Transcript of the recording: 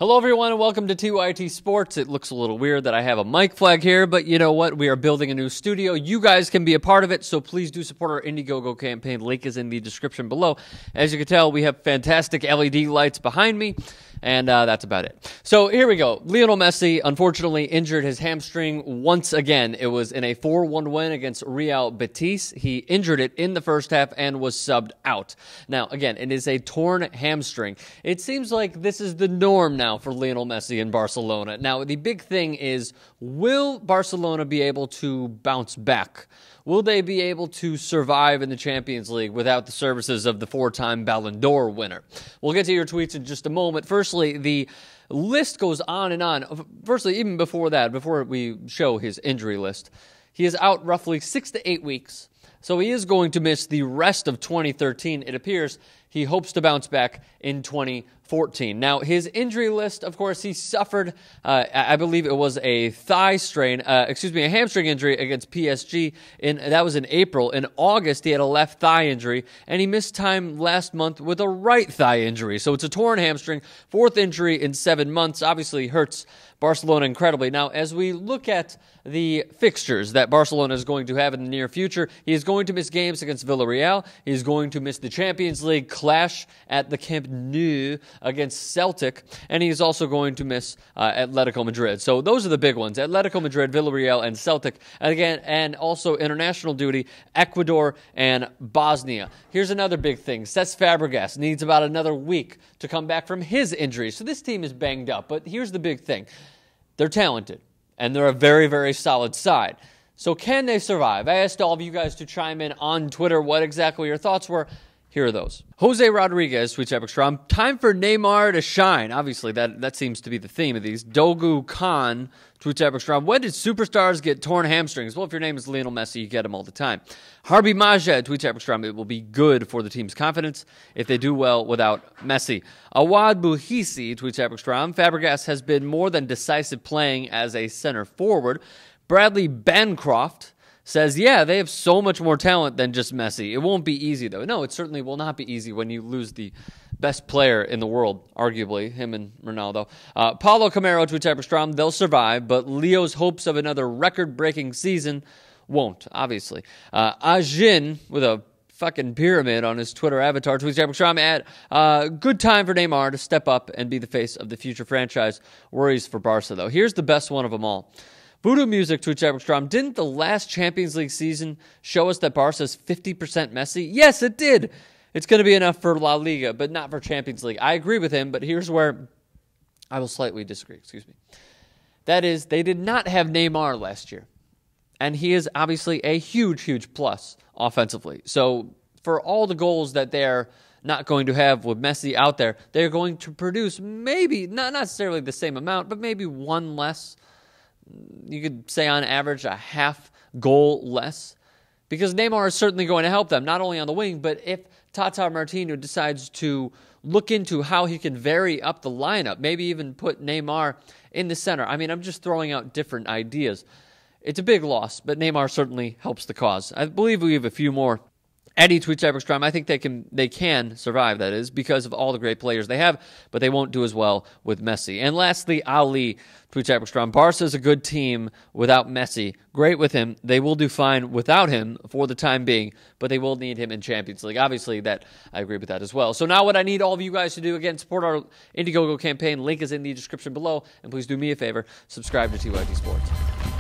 Hello everyone and welcome to TYTSports. It looks a little weird that I have a mic flag here, but you know what? We are building a new studio. You guys can be a part of it, so please do support our Indiegogo campaign. Link is in the description below. As you can tell, we have fantastic LED lights behind me, and that's about it. So here we go. Lionel Messi unfortunately injured his hamstring once again. It was in a 4-1 win against Real Betis. He injured it in the first half and was subbed out. Now, again, it is a torn hamstring. It seems like this is the norm now for Lionel Messi in Barcelona. Now, the big thing is, will Barcelona be able to bounce back? Will they be able to survive in the Champions League without the services of the four-time Ballon d'Or winner? We'll get to your tweets in just a moment. Firstly, the list goes on and on. Firstly, even before that, before we show his injury list, he is out roughly 6 to 8 weeks. So he is going to miss the rest of 2013. It appears he hopes to bounce back in 2014. Now, his injury list, of course, he suffered, I believe it was a a hamstring injury against PSG. That was in April. In August, he had a left thigh injury, and he missed time last month with a right thigh injury. So it's a torn hamstring, fourth injury in 7 months. Obviously hurts Barcelona incredibly. Now, as we look at the fixtures that Barcelona is going to have in the near future, he is going to miss games against Villarreal. He is going to miss the Champions League clash at the Camp Nou against Celtic, and he is also going to miss Atletico Madrid. So those are the big ones: Atletico Madrid, Villarreal, and Celtic. And also international duty, Ecuador and Bosnia. Here's another big thing: Cesc Fabregas needs about another week to come back from his injury. So this team is banged up. But here's the big thing: they're talented, and they're a very, very solid side. So can they survive? I asked all of you guys to chime in on Twitter what exactly your thoughts were. Here are those. Jose Rodriguez tweets Epic Strom, time for Neymar to shine. Obviously, that seems to be the theme of these. Dogu Khan tweets Epic Strom, when did superstars get torn hamstrings? Well, if your name is Lionel Messi, you get them all the time. Harbi Majed tweets Epic Strom, it will be good for the team's confidence if they do well without Messi. Awad Buhisi tweets Epic Strom, Fabregas has been more than decisive playing as a center forward. Bradley Bancroft says, yeah, they have so much more talent than just Messi. It won't be easy, though. No, it certainly will not be easy when you lose the best player in the world, arguably, him and Ronaldo. Paulo Camaro tweets Epic Strom, they'll survive, but Leo's hopes of another record-breaking season won't, obviously. Ajin, with a fucking pyramid on his Twitter avatar, tweets Epic Strom at good time for Neymar to step up and be the face of the future franchise. Worries for Barca, though. Here's the best one of them all. Voodoo Music tweets Epic Strom, didn't the last Champions League season show us that Barca's 50% Messi? Yes, it did. It's going to be enough for La Liga, but not for Champions League. I agree with him, but here's where I will slightly disagree. Excuse me. That is, they did not have Neymar last year, and he is obviously a huge, huge plus offensively. So for all the goals that they're not going to have with Messi out there, they're going to produce maybe, not necessarily the same amount, but maybe one less. You could say on average a half goal less, because Neymar is certainly going to help them, not only on the wing, but if Tata Martino decides to look into how he can vary up the lineup, maybe even put Neymar in the center. I mean, I'm just throwing out different ideas. It's a big loss, but Neymar certainly helps the cause. I believe we have a few more. Eddie tweets Epic Strom, I think they can survive, that is, because of all the great players they have, but they won't do as well with Messi. And lastly, Ali tweets Epic Strom, Barca is a good team without Messi. Great with him. They will do fine without him for the time being, but they will need him in Champions League. Obviously, I agree with that as well. So now what I need all of you guys to do, again, support our Indiegogo campaign. Link is in the description below. And please do me a favor, subscribe to TYTSports.